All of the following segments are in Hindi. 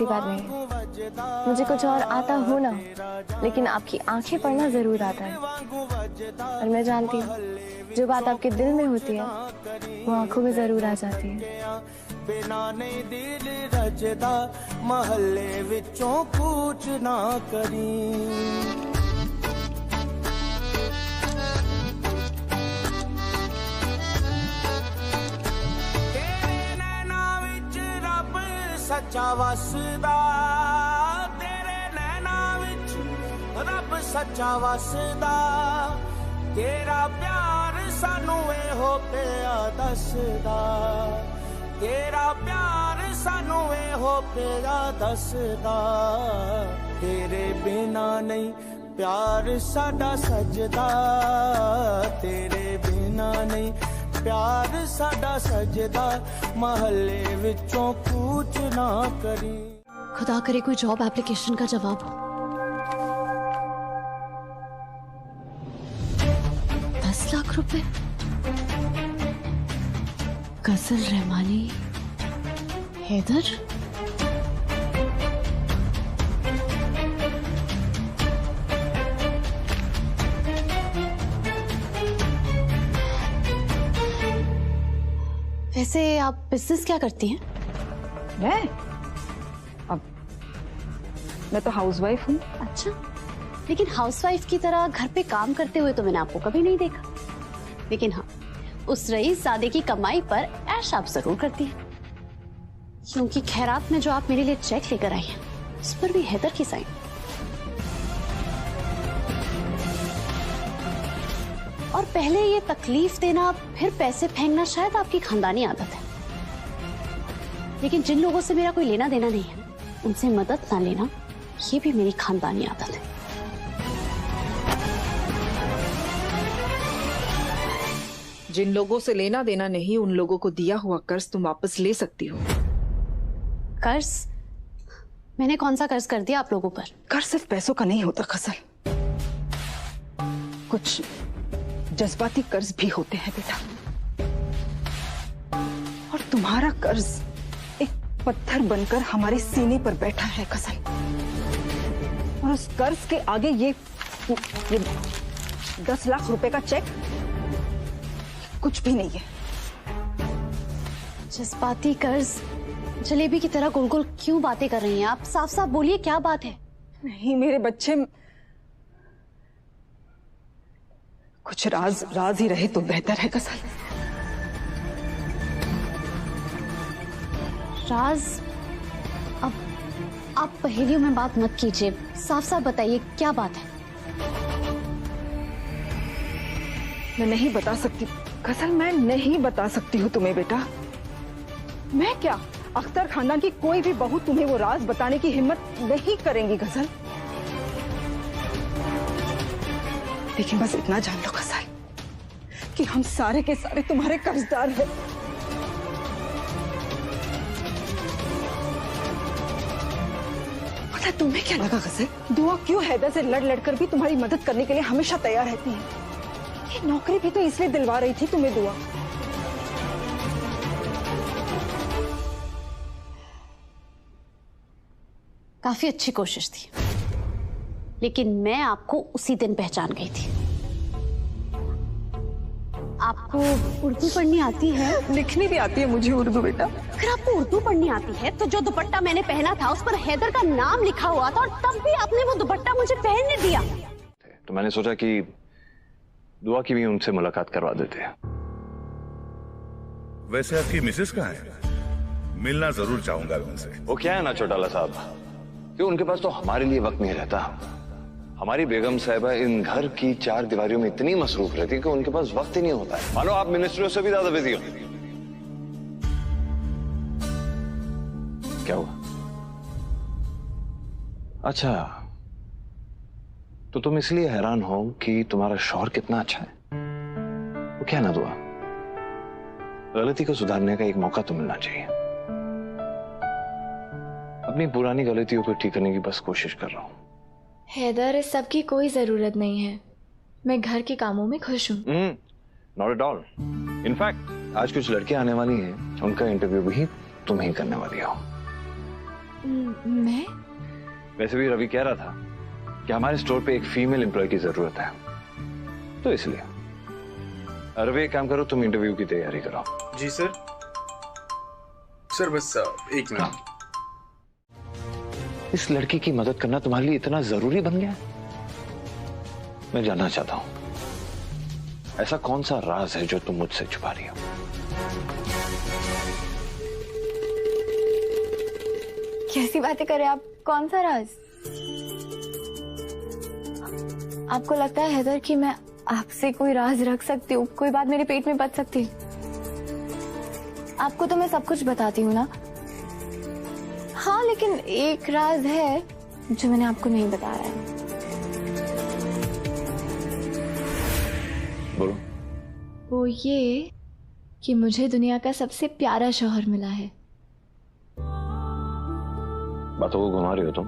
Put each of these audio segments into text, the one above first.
ऐसी बात नहीं है। मुझे कुछ और आता हो ना, लेकिन आपकी आंखें पढ़ना जरूर आता है। और मैं जानती हूँ जो बात आपके दिल में होती है वो आंखों में जरूर आ जाती है। बिना नहीं दिल रजदा, महल्ले विचों कूच ना करी। सच्चा वसदा तेरे नैना विच, रब सच्चा वसदा, तेरा प्यार सानू एहो पिया दसदा, तेरा प्यार सानू एहो पिया दसदा, तेरे बिना नहीं प्यार साडा सजदा, तेरे बिना नहीं प्यार साडा सजदा, महल्ले विचों कूच ना करी। खुदा करे कोई जॉब एप्लीकेशन का जवाब हो। 10 लाख रुपए, गजल रहमानी, हैदर। वैसे आप बिजनेस क्या करती हैं? मैं तो हाउसवाइफ हूँ। अच्छा, लेकिन हाउसवाइफ की तरह घर पे काम करते हुए तो मैंने आपको कभी नहीं देखा। लेकिन हाँ, उस रईसज़ादे की कमाई पर ऐश आप जरूर करती हैं, क्योंकि खैरात में जो आप मेरे लिए चेक लेकर आई हैं उस पर भी हैदर की साइन। और पहले ये तकलीफ देना फिर पैसे फेंकना शायद आपकी खानदानी आदत है, लेकिन जिन लोगों से मेरा कोई लेना देना नहीं है उनसे मदद ना लेना ये भी मेरी खानदानी आदत है। जिन लोगों से लेना देना नहीं उन लोगों को दिया हुआ कर्ज तुम वापस ले सकती हो। कर्ज? मैंने कौन सा कर्ज कर दिया आप लोगों पर? कर्ज सिर्फ पैसों का नहीं होता गजल, कुछ जज्बाती कर्ज भी होते हैं बेटा। और तुम्हारा कर्ज एक पत्थर बनकर हमारे सीने पर बैठा है गजल, और उस कर्ज के आगे ये 10 लाख रुपए का चेक कुछ भी नहीं है। जज्बाती कर्ज? जलेबी की तरह गोल गोल क्यों बातें कर रही हैं आप? साफ साफ बोलिए क्या बात है। नहीं मेरे बच्चे, कुछ राज ही रहे तो बेहतर है गजल। राज? अब आप पहेलियों में बात मत कीजिए, साफ साफ बताइए क्या बात है। मैं नहीं बता सकती गजल, मैं नहीं बता सकती हूँ तुम्हें बेटा। मैं क्या, अख्तर खानदान की कोई भी बहू तुम्हें वो राज बताने की हिम्मत नहीं करेंगी गजल। लेकिन बस इतना जान लो गजल कि हम सारे के सारे तुम्हारे कर्जदार हैं। पता तुम्हें क्या लगा गजल, दुआ क्यों हैदर से लड़ लड़कर भी तुम्हारी मदद करने के लिए हमेशा तैयार रहती है। ये नौकरी भी तो इसलिए दिलवा रही थी तुम्हें दुआ। काफी अच्छी कोशिश थी, लेकिन मैं आपको उसी दिन पहचान गई थी। आपको उर्दू पढ़नी आती है? लिखनी भी आती है मुझे उर्दू बेटा। अगर आपको उर्दू पढ़नी आती है तो जो दुपट्टा मैंने पहना था उस पर हैदर का नाम लिखा हुआ था, और तब भी आपने वो दुपट्टा मुझे पहनने दिया। तो मैंने सोचा कि दुआ की भी उनसे मुलाकात करवा देते हैं। वैसे आपकी मिसेस कहाँ है? मिलना जरूर चाहूंगा उनसे। वो क्या है ना चौटाला साहब, कि उनके पास तो हमारे लिए वक्त नहीं रहता। हमारी बेगम साहिबा इन घर की 4 दीवारियों में इतनी मसरूफ रहती है कि उनके पास वक्त ही नहीं होता है। मानो आप मिनिस्ट्रियों से भी ज्यादा बिजी हो। क्या हुआ? अच्छा, तो तुम इसलिए हैरान हो कि तुम्हारा शौहर कितना अच्छा है? वो क्या ना दुआ, गलती को सुधारने का एक मौका तो मिलना चाहिए। अपनी पुरानी गलतियों को ठीक करने की बस कोशिश कर रहा हूं। हैदर, इस सब की कोई जरूरत नहीं है। मैं घर के कामों में खुश हूँ। Not at all. इनफैक्ट आज कुछ लड़कियां आने वाली हैं, उनका इंटरव्यू भी तुम ही करने वाली हो। मैं? वैसे भी रवि कह रहा था कि हमारे स्टोर पे एक फीमेल एम्प्लॉय की जरूरत है, तो इसलिए। रवि एक काम करो, तुम इंटरव्यू की तैयारी करो। जी सर। सर बस एक मिनट। इस लड़की की मदद करना तुम्हारे लिए इतना जरूरी बन गया? मैं जानना चाहता हूं, ऐसा कौन सा राज है जो तुम मुझसे छुपा रही हो? कैसी बातें करें आप? कौन सा राज? आपको लगता है हैदर कि मैं आपसे कोई राज रख सकती हूँ? कोई बात मेरे पेट में बच सकती? आपको तो मैं सब कुछ बताती हूँ ना। हाँ, लेकिन एक राज है जो मैंने आपको नहीं बताया है। बोलो। वो ये कि मुझे दुनिया का सबसे प्यारा शौहर मिला है। बातों को घुमा रही हो तुम।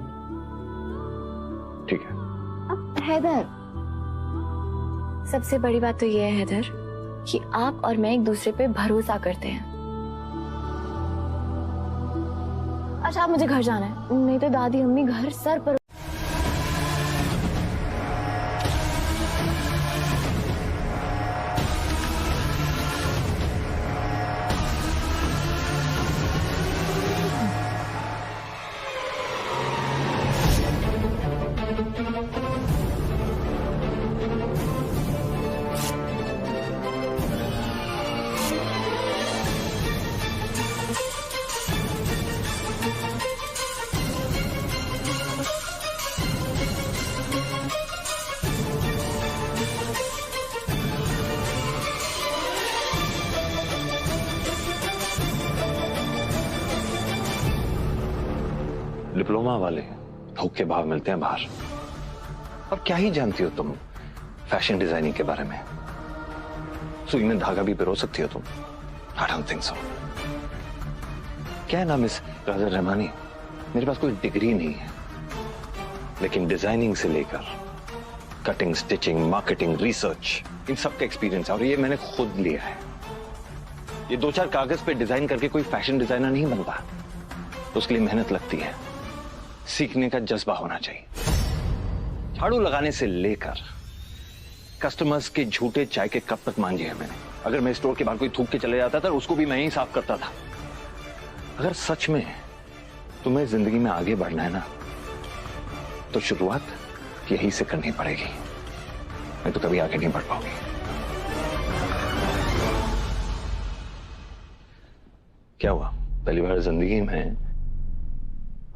ठीक है। हैदर, सबसे बड़ी बात तो ये है हैदर कि आप और मैं एक दूसरे पे भरोसा करते हैं। अच्छा, आप मुझे घर जाना है, नहीं तो दादी अम्मी घर सर पर। डिप्लोमा वाले थोक के भाव मिलते हैं बाहर। और क्या ही जानती हो तुम फैशन डिजाइनिंग के बारे में? सुई में धागा भी पिरो सकती हो तुम? I don't think so। क्या है ना मिस राजा रहमानी, मेरे पास कोई डिग्री नहीं है, लेकिन डिजाइनिंग से लेकर कटिंग, स्टिचिंग, मार्केटिंग, रिसर्च, इन सब का एक्सपीरियंस है। और ये मैंने खुद लिया है। ये 2-4 कागज पे डिजाइन करके कोई फैशन डिजाइनर नहीं बनता, तो उसके लिए मेहनत लगती है, सीखने का जज्बा होना चाहिए। झाड़ू लगाने से लेकर कस्टमर्स के झूठे चाय के कप तक मांझे हैं मैंने। अगर मैं स्टोर के बाहर कोई थूक के चले जाता था, उसको भी मैं ही साफ करता था। अगर सच में तुम्हें जिंदगी में आगे बढ़ना है ना, तो शुरुआत यही से करनी पड़ेगी, नहीं तो कभी आगे नहीं बढ़ पाओगी। क्या हुआ, पहली बार जिंदगी में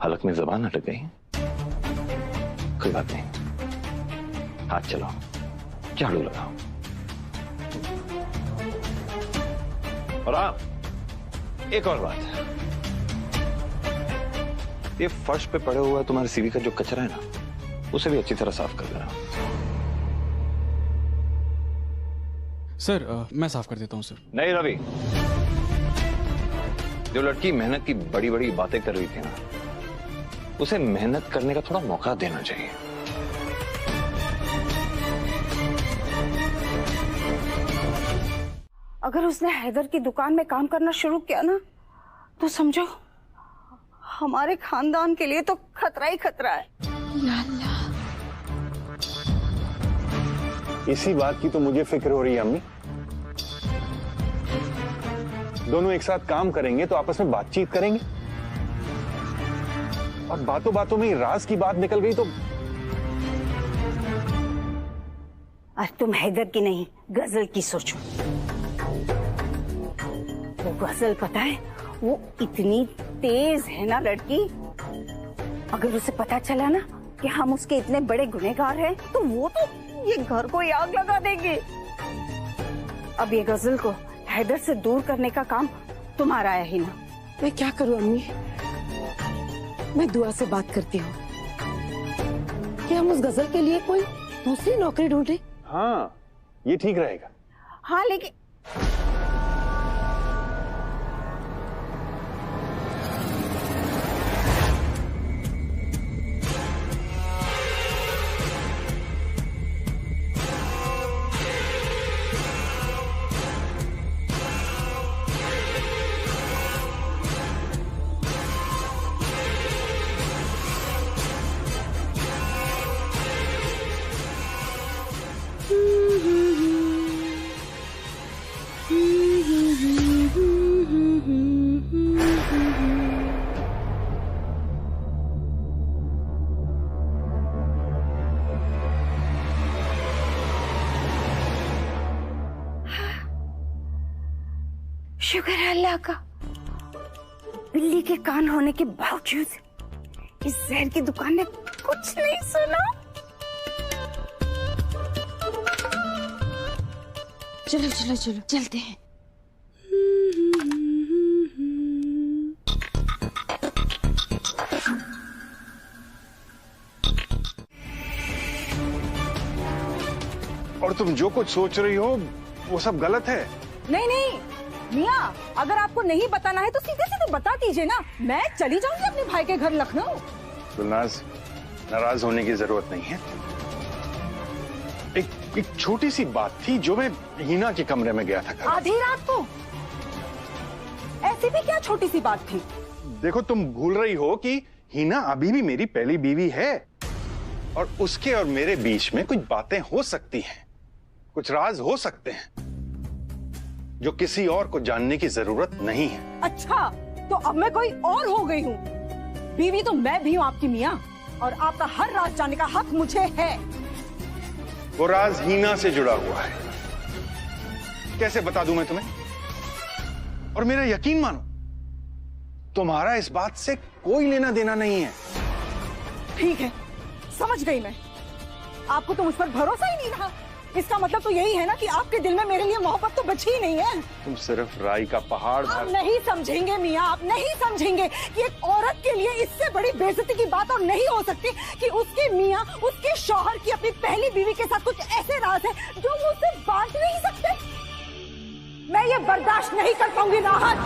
हलक में जबान अटक गई? कोई बात नहीं, हाथ चलाओ, झाड़ू लगाओ। और आप, एक और बात, ये फर्श पे पड़े हुआ तुम्हारे सीवी का जो कचरा है ना, उसे भी अच्छी तरह साफ कर देना। सर मैं साफ कर देता हूँ सर। नहीं रवि, जो लड़की मेहनत की बड़ी बड़ी बातें कर रही थी ना, उसे मेहनत करने का थोड़ा मौका देना चाहिए। अगर उसने हैदर की दुकान में काम करना शुरू किया ना, तो समझो हमारे खानदान के लिए तो खतरा ही खतरा है। इसी बात की तो मुझे फिक्र हो रही है अम्मी। दोनों एक साथ काम करेंगे तो आपस में बातचीत करेंगे, और बातों बातों में राज की बात निकल गई तो। आज तुम हैदर की नहीं, गजल की सोचो। वो गजल पता है, वो इतनी तेज है ना लड़की, अगर उसे पता चला ना कि हम उसके इतने बड़े गुनहगार हैं, तो वो तो ये घर को आग लगा देंगे। अब ये गजल को हैदर से दूर करने का काम तुम्हारा है ही ना। मैं क्या करूं अम्मी? मैं दुआ से बात करती हूँ कि हम उस गजल के लिए कोई दूसरी नौकरी ढूंढे। हाँ, ये ठीक रहेगा। हाँ, लेकिन शुक्र है अल्लाह का, बिल्ली के कान होने के बावजूद इस जहर की दुकान ने कुछ नहीं सुना। चलो चलो चलो चलते हैं। और तुम जो कुछ सोच रही हो वो सब गलत है। नहीं नहीं मियाँ, अगर आपको नहीं बताना है तो सीधे सीधे बता दीजिए ना, मैं चली जाऊंगी अपने भाई के घर लखनऊ। गुलनाज, नाराज होने की जरूरत नहीं है। एक छोटी सी बात थी जो मैं हीना के कमरे में गया था कल। आधी रात को? ऐसी भी क्या छोटी सी बात थी? देखो, तुम भूल रही हो कि हीना अभी भी मेरी पहली बीवी है और उसके और मेरे बीच में कुछ बातें हो सकती हैं, कुछ राज हो सकते हैं जो किसी और को जानने की जरूरत नहीं है। अच्छा, तो अब मैं कोई और हो गई हूँ? बीवी तो मैं भी हूँ आपकी मियाँ, और आपका हर राज जानने का हक मुझे है। वो राज हीना से जुड़ा हुआ है, कैसे बता दूं मैं तुम्हें? और मेरा यकीन मानो, तुम्हारा इस बात से कोई लेना देना नहीं है। ठीक है, समझ गई मैं। आपको तो मुझ पर भरोसा ही नहीं रहा। इसका मतलब तो यही है ना कि आपके दिल में मेरे लिए मोहब्बत तो बची ही नहीं है। तुम सिर्फ राई का पहाड़ आप नहीं समझेंगे मियाँ, आप नहीं समझेंगे कि एक औरत के लिए इससे बड़ी बेइज्जती की बात और नहीं हो सकती कि उसके मियाँ, उसके शौहर की अपनी पहली बीवी के साथ कुछ ऐसे राज है जो वो उससे बांट नहीं सकते। मैं ये बर्दाश्त नहीं कर पाऊंगी राहत।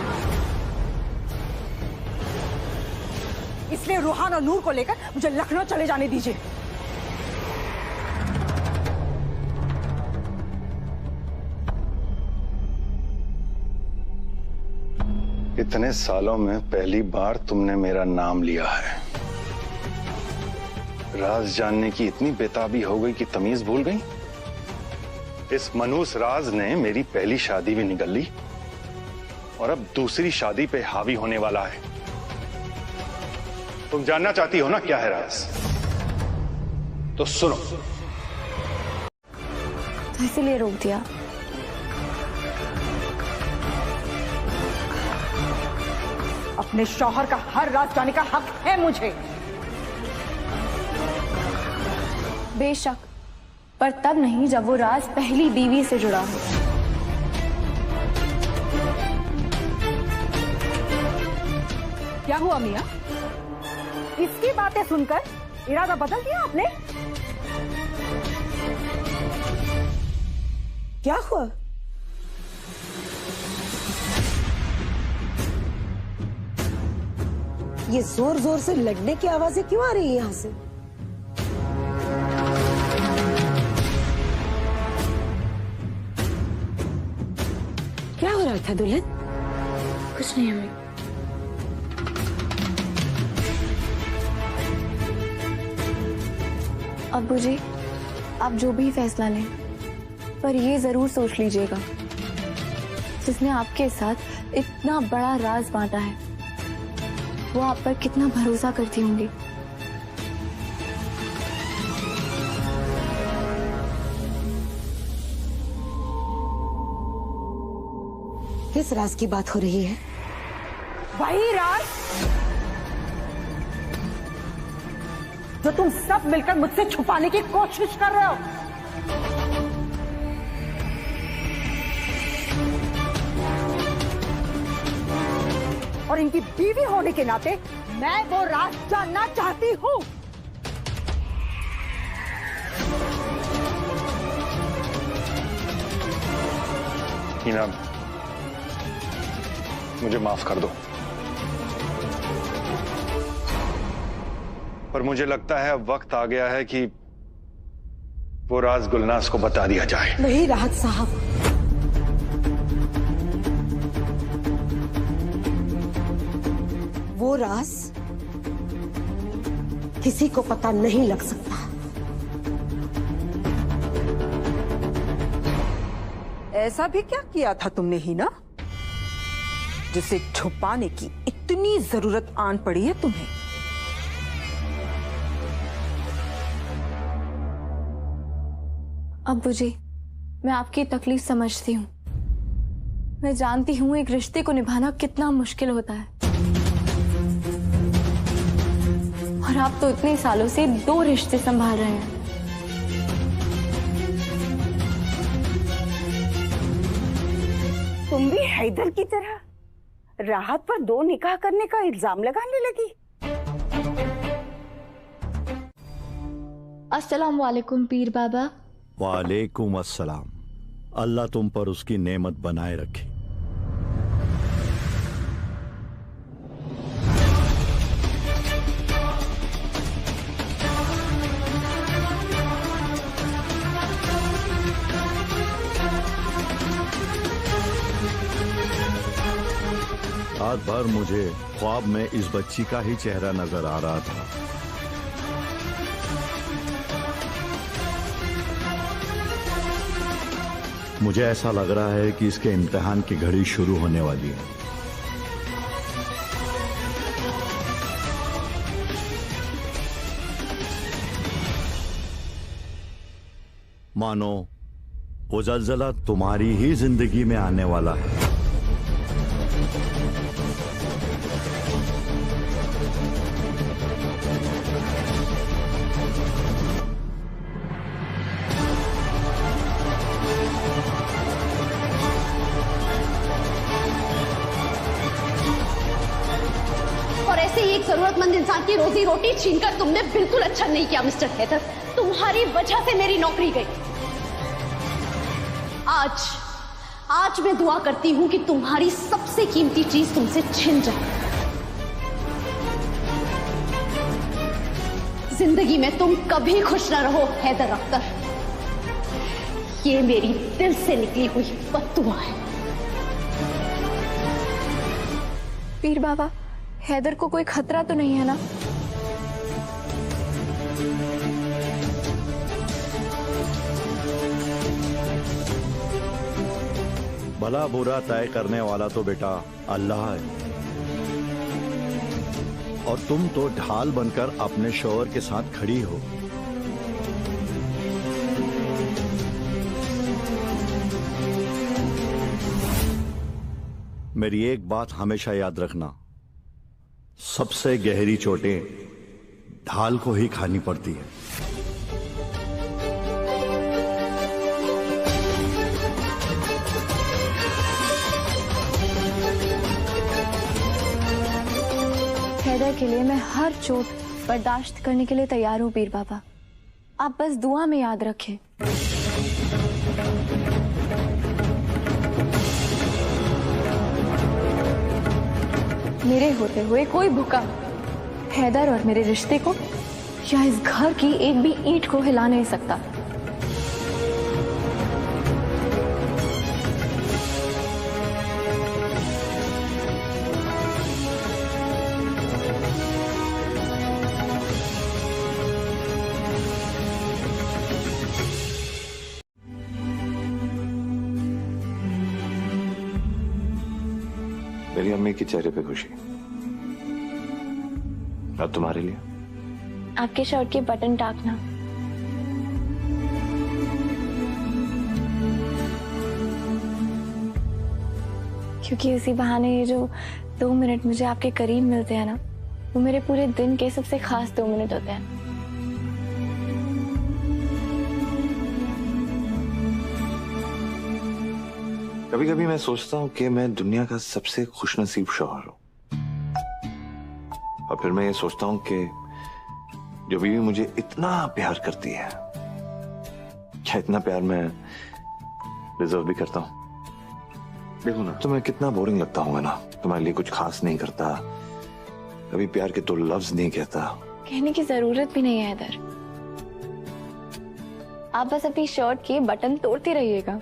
इसलिए रूहान और नूर को लेकर मुझे लखनऊ चले जाने दीजिए। इतने सालों में पहली बार तुमने मेरा नाम लिया है। राज जानने की इतनी बेताबी हो गई कि तमीज भूल गई। इस मनूस राज ने मेरी पहली शादी भी निगल ली और अब दूसरी शादी पे हावी होने वाला है। तुम जानना चाहती हो ना क्या है राज? तो सुनो। तो इसीलिए रोक दिया। अपने शौहर का हर राज जानने का हक है मुझे। बेशक, पर तब नहीं जब वो राज पहली बीवी से जुड़ा हो। क्या हुआ मियाँ? इसकी बातें सुनकर इरादा बदल दिया आपने? क्या हुआ? ये जोर जोर से लड़ने की आवाजें क्यों आ रही है यहाँ से? क्या हो रहा था दुल्हन? कुछ नहीं हुई। अब्बू जी, आप जो भी फैसला लें, पर ये जरूर सोच लीजिएगा, जिसने आपके साथ इतना बड़ा राज बांटा है, वो आप पर कितना भरोसा करती होंगी। किस राज की बात हो रही है? वही राज जो तुम सब मिलकर मुझसे छुपाने की कोशिश कर रहे हो। और इनकी बीवी होने के नाते मैं वो राज जानना चाहती हूँ। हीना, मुझे माफ कर दो, पर मुझे लगता है अब वक्त आ गया है कि वो राज गुलनाज को बता दिया जाए। नहीं राहत साहब, वो राज किसी को पता नहीं लग सकता। ऐसा भी क्या किया था तुमने हीना, जिसे छुपाने की इतनी जरूरत आन पड़ी है तुम्हें? अब्बू जी, मैं आपकी तकलीफ समझती हूँ, मैं जानती हूँ एक रिश्ते को निभाना कितना मुश्किल होता है, और आप तो इतने सालों से 2 रिश्ते संभाल रहे हैं। तुम भी हैदर की तरह राहत पर 2 निकाह करने का इल्जाम लगाने लगी। अस्सलाम वालेकुम पीर बाबा। वालेकुम अस्सलाम। अल्लाह तुम पर उसकी नेमत बनाए रखे। रात भर मुझे ख्वाब में इस बच्ची का ही चेहरा नजर आ रहा था। मुझे ऐसा लग रहा है कि इसके इम्तिहान की घड़ी शुरू होने वाली है। मानो वो ज़लज़ला तुम्हारी ही जिंदगी में आने वाला है। एक जरूरतमंद इंसान की रोजी रोटी छीनकर तुमने बिल्कुल अच्छा नहीं किया मिस्टर हैदर। तुम्हारी वजह से मेरी नौकरी गई। आज मैं दुआ करती हूं कि तुम्हारी सबसे कीमती चीज तुमसे छिन जाए। जिंदगी में तुम कभी खुश ना रहो हैदर अख्तर। ये मेरी दिल से निकली हुई बद्दुआ है। पीर बाबा, हैदर को कोई खतरा तो नहीं है ना? भला बुरा तय करने वाला तो बेटा अल्लाह है, और तुम तो ढाल बनकर अपने शौहर के साथ खड़ी हो। मेरी एक बात हमेशा याद रखना, सबसे गहरी चोटें ढाल को ही खानी पड़ती है। हैदर के लिए मैं हर चोट बर्दाश्त करने के लिए तैयार हूँ पीर बाबा। आप बस दुआ में याद रखें। मेरे होते हुए कोई भूखा हैदर और मेरे रिश्ते को या इस घर की एक भी ईंट को हिला नहीं सकता। मेरी अम्मी के चेहरे पे खुशी, अब तुम्हारे लिए आपके शर्ट के बटन टाकना। क्योंकि इसी बहाने ये जो 2 मिनट मुझे आपके करीब मिलते हैं ना, वो मेरे पूरे दिन के सबसे खास 2 मिनट होते हैं। कभी कभी मैं सोचता हूँ कि मैं दुनिया का सबसे खुशनसीब शौहर हूँ, और फिर मैं ये सोचता हूँ कि जो बीवी मुझे इतना प्यार करती है, क्या इतना प्यार मैं डिजर्व भी करता हूँ? देखो ना, तुम्हें कितना बोरिंग लगता होगा ना, तुम्हारे लिए कुछ खास नहीं करता, कभी प्यार के 2 लफ्ज नहीं कहता। कहने की जरूरत भी नहीं है हैदर, आप बस अपनी शर्ट के बटन तोड़ते रहिएगा।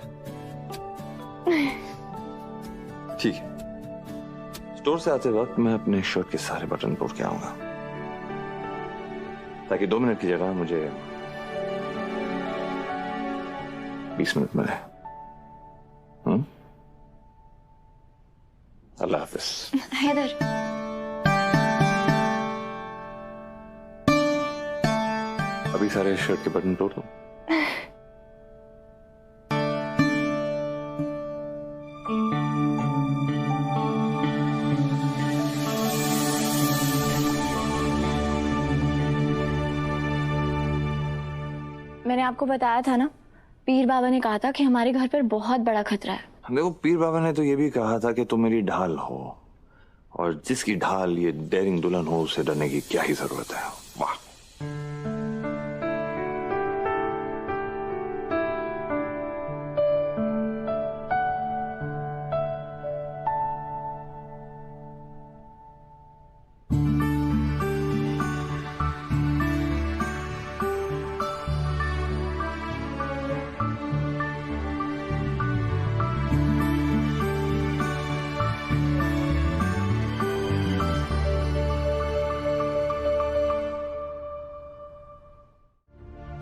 ठीक है, स्टोर से आते वक्त मैं अपने शर्ट के सारे बटन तोड़ के आऊंगा, ताकि 2 मिनट की जगह मुझे 20 मिनट मिले। अल्लाह हाफिज। हैदर, अभी सारे शर्ट के बटन तोड़ दूं? आपको बताया था ना, पीर बाबा ने कहा था कि हमारे घर पर बहुत बड़ा खतरा है। देखो, पीर बाबा ने तो ये भी कहा था कि तुम मेरी ढाल हो, और जिसकी ढाल ये डेयरिंग दुल्हन हो उसे डरने की क्या ही जरूरत है। वाह।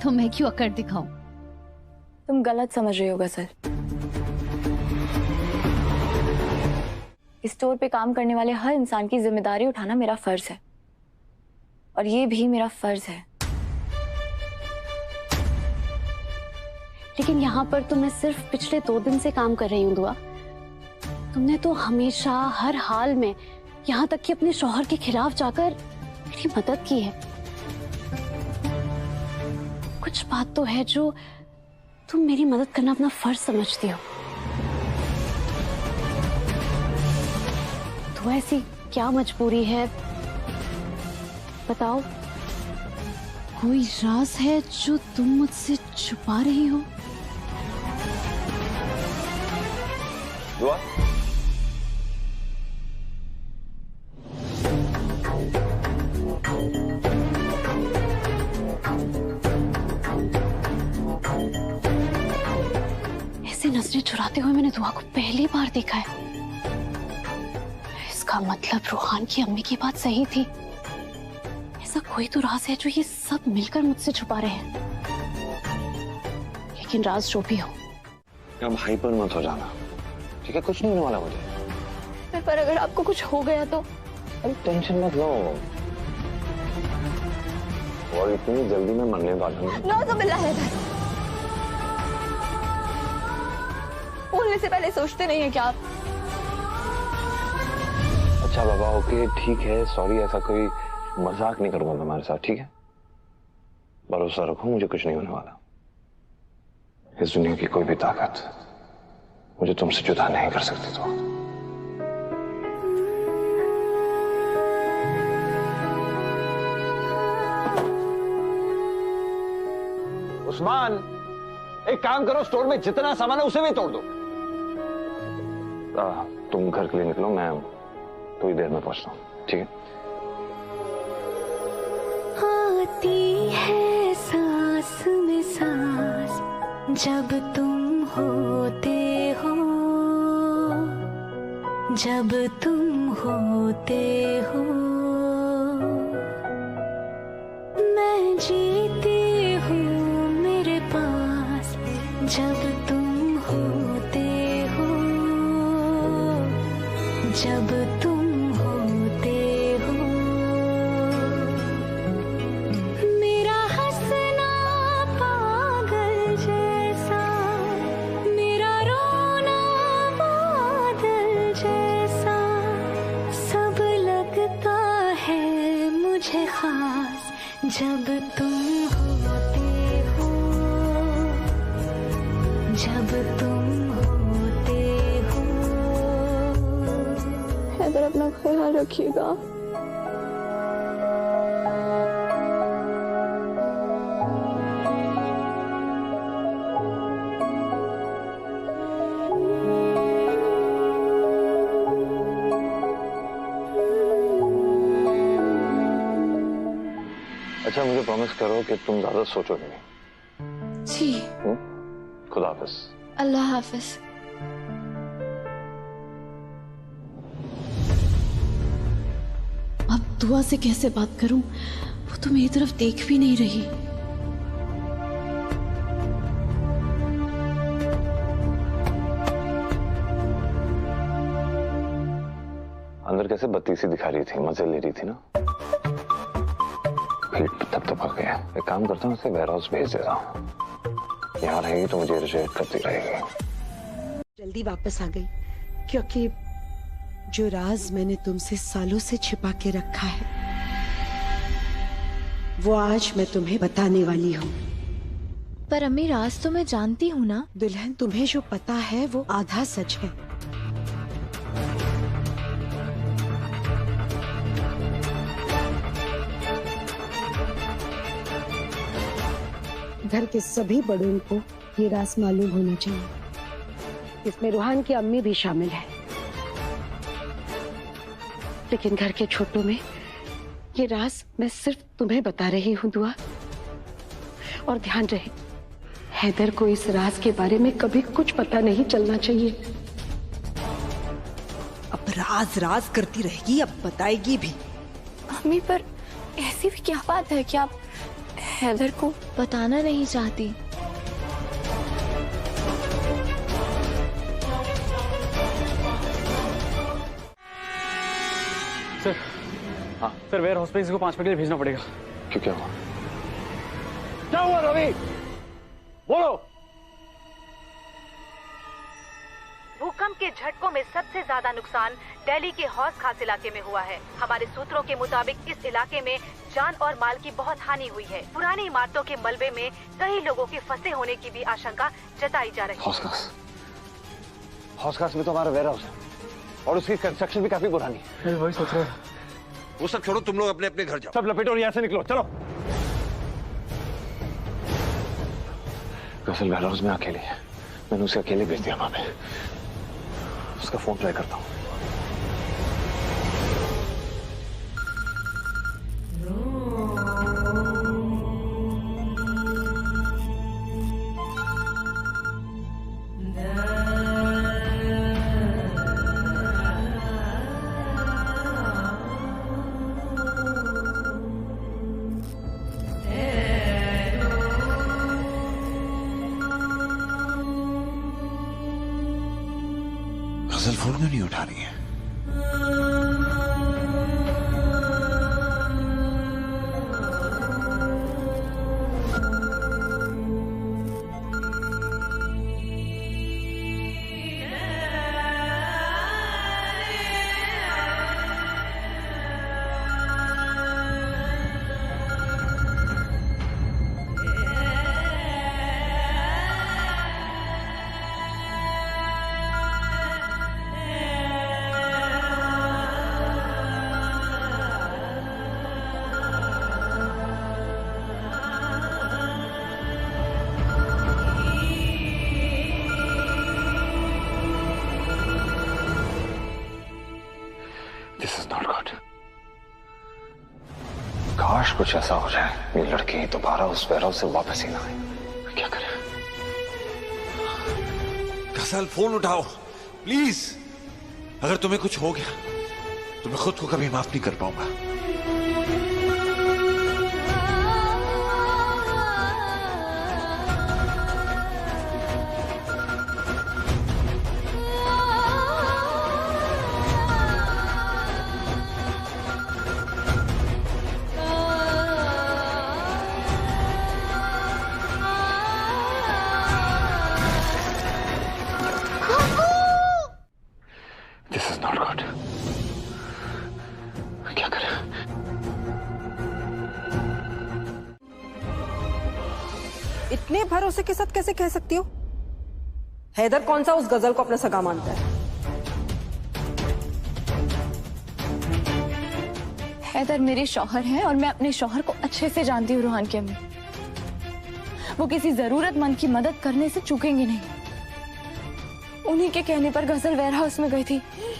तो मैं क्यों अकड़ दिखाऊं? तुम गलत समझ रही हो गजल। इस स्टोर पे काम करने वाले हर इंसान की जिम्मेदारी उठाना मेरा फर्ज है, और ये भी मेरा फर्ज है। लेकिन यहाँ पर तो मैं सिर्फ पिछले 2 दिन से काम कर रही हूँ दुआ। तुमने तो हमेशा हर हाल में, यहाँ तक कि अपने शौहर के खिलाफ जाकर मेरी मदद की है। कुछ बात तो है जो तुम मेरी मदद करना अपना फर्ज समझती हो। तो ऐसी क्या मजबूरी है बताओ? कोई राज है जो तुम मुझसे छुपा रही हो? दुआ, ऐसे नजरें चुराते हुए मैंने दुआ को पहली बार देखा है। इसका मतलब रूहान की अम्मी की बात सही थी। ऐसा कोई तो राज है जो ये सब मिलकर मुझसे छुपा रहे हैं। लेकिन राज जो भी हो, अब हाइपर मत हो जाना, ठीक है? कुछ नहीं होने वाला मुझे। पर अगर आपको कुछ हो गया तो? अरे टेंशन मत लो, और इतनी जल्दी मैं मरने वाला हूँ। नौज़ुबिल्लाह है। बोलने से पहले सोचते नहीं है क्या आप? अच्छा बाबा, ओके ठीक है, सॉरी, ऐसा कोई मजाक नहीं करूंगा तुम्हारे साथ, ठीक है? भरोसा रखो, मुझे कुछ नहीं होने वाला। इस दुनिया की कोई भी ताकत मुझे तुमसे जुदा नहीं कर सकती। तो उस्मान, एक काम करो, स्टोर में जितना सामान है उसे भी तोड़ दो। तुम घर के लिए निकलो, मैं थोड़ी देर में पहुंचता हूँ, ठीक है? आती है सांस में सांस जब तुम होते हो, जब तुम होते हो। मैं जीती हूँ मेरे पास जब तुम होते हो, जब तुम होते हो। मेरा हंसना पागल जैसा, मेरा रोना बादल जैसा, सब लगता है मुझे खास जब तुम होते हो, जब तुम होते हो। हैदर, अपना ख्याल रखिएगा। अच्छा, मुझे प्रॉमिस करो कि तुम ज्यादा सोचोगे नहीं। जी। खुदा हाफिज। अल्लाह हाफिज। अब दुआ से कैसे बात करूं? वो तो मेरी तरफ देख भी नहीं रही। अंदर कैसे बत्ती सी दिखा रही थी, मजे ले रही थी ना। तब तक गया। एक काम करता हूँ, उसे वेयर हाउस भेज देता हूँ। यहाँ रहेगी तो मुझे इरिटेट करती रहेगी। जल्दी वापस आ गई क्योंकि जो राज मैंने तुमसे सालों से छिपा के रखा है वो आज मैं तुम्हें बताने वाली हूँ। पर अम्मी राज तो मैं जानती हूँ ना। दुल्हन, तुम्हें जो पता है वो आधा सच है। घर के सभी बड़ों को ये राज मालूम होना चाहिए। इसमें रूहान की अम्मी भी शामिल है। लेकिन घर के छोटों में ये राज मैं सिर्फ तुम्हें बता रही हूँ दुआ। और ध्यान रहे, हैदर को इस राज के बारे में कभी कुछ पता नहीं चलना चाहिए। अब राज राज करती रहेगी, अब बताएगी भी। अम्मी, पर ऐसी भी क्या बात है कि आप हैदर को बताना नहीं चाहती? सर, हाँ सर, वेयर हाउस पे इसको 5 मिनट के लिए भेजना पड़ेगा। क्यों, क्या हुआ? क्या हुआ रवि? बोलो। भूकंप के झटकों में सबसे ज्यादा नुकसान दिल्ली के हौस खास इलाके में हुआ है। हमारे सूत्रों के मुताबिक इस इलाके में जान और माल की बहुत हानि हुई है। पुरानी इमारतों के मलबे में कई लोगों के फंसे होने की भी आशंका जताई जा रही है। हौस खास में तो हमारा वेयर हाउस है और उसकी कंस्ट्रक्शन भी काफी पुरानी है। वही सोच रहा है। वो सब छोड़ो, तुम लोग अपने अपने घर जाओ। सब लपेटो और यहाँ से निकलो, चलो। गजल वेयर हाउस में अकेली है। मैंने उसे अकेले भेज दिया वहां पे। उसका फोन ट्राई करता हूँ। गजल फोन क्यों नहीं उठा रही है? काश कुछ ऐसा हो जाए, ये लड़की दोबारा उस वेयर हाउस से वापस ही ना आए। क्या करें? गजल फोन उठाओ प्लीज। अगर तुम्हें कुछ हो गया तो मैं खुद को कभी माफ नहीं कर पाऊंगा। क्या करें? इतने भरोसे के साथ कैसे कह सकती हो? हैदर कौन सा उस गजल को अपना सगा मानता है? हैदर मेरे शौहर हैं और मैं अपने शौहर को अच्छे से जानती हूँ रूहान की अम्मी। वो किसी जरूरतमंद की मदद करने से चूकेंगे नहीं। उन्हीं के कहने पर गजल वेयर हाउस में गई थी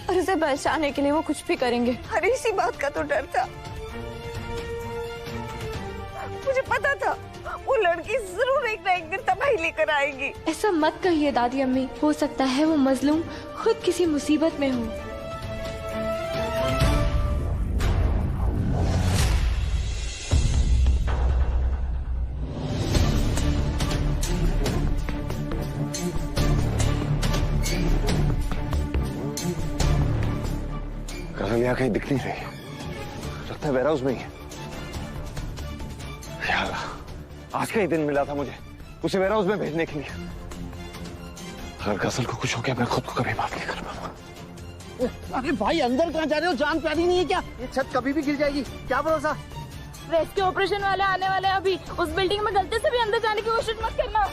और उसे बचाने के लिए वो कुछ भी करेंगे। अरे इसी बात का तो डर था। मुझे पता था वो लड़की जरूर एक ना एक दिन तबाही लेकर आएगी। ऐसा मत कहिए दादी अम्मी, हो सकता है वो मजलूम खुद किसी मुसीबत में हो। गजल यहाँ कहीं दिख नहीं रही, लगता है वेयर हाउस में ही है। या अल्लाह, आज का ही दिन मिला था मुझे उसे वेयर हाउस में भेजने के लिए। अगर गजल को कुछ हो गया मैं खुद को कभी माफ नहीं कर पाऊंगा। अरे भाई अंदर कहाँ जा रहे हो? जान प्यारी नहीं है क्या? ये छत कभी भी गिर जाएगी, क्या भरोसा। रेस्क्यू ऑपरेशन वाले आने वाले हैं अभी। उस बिल्डिंग में गलती से भी अंदर जाने की कोशिश मत करना।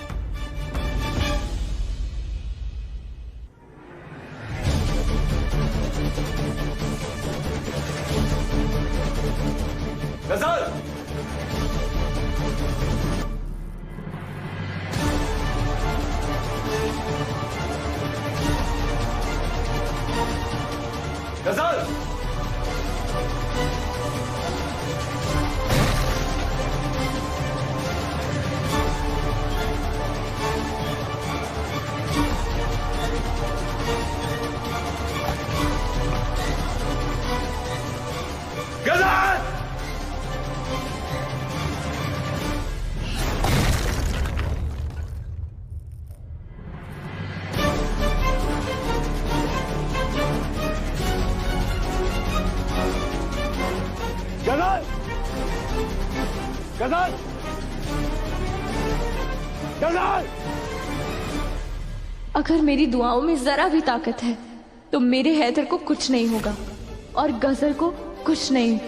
गजल! गजल! गजल! गजल! गजल! गजल! अगर मेरी दुआओं में जरा भी ताकत है तो मेरे हैदर को कुछ नहीं होगा और गजल को कुछ नहीं।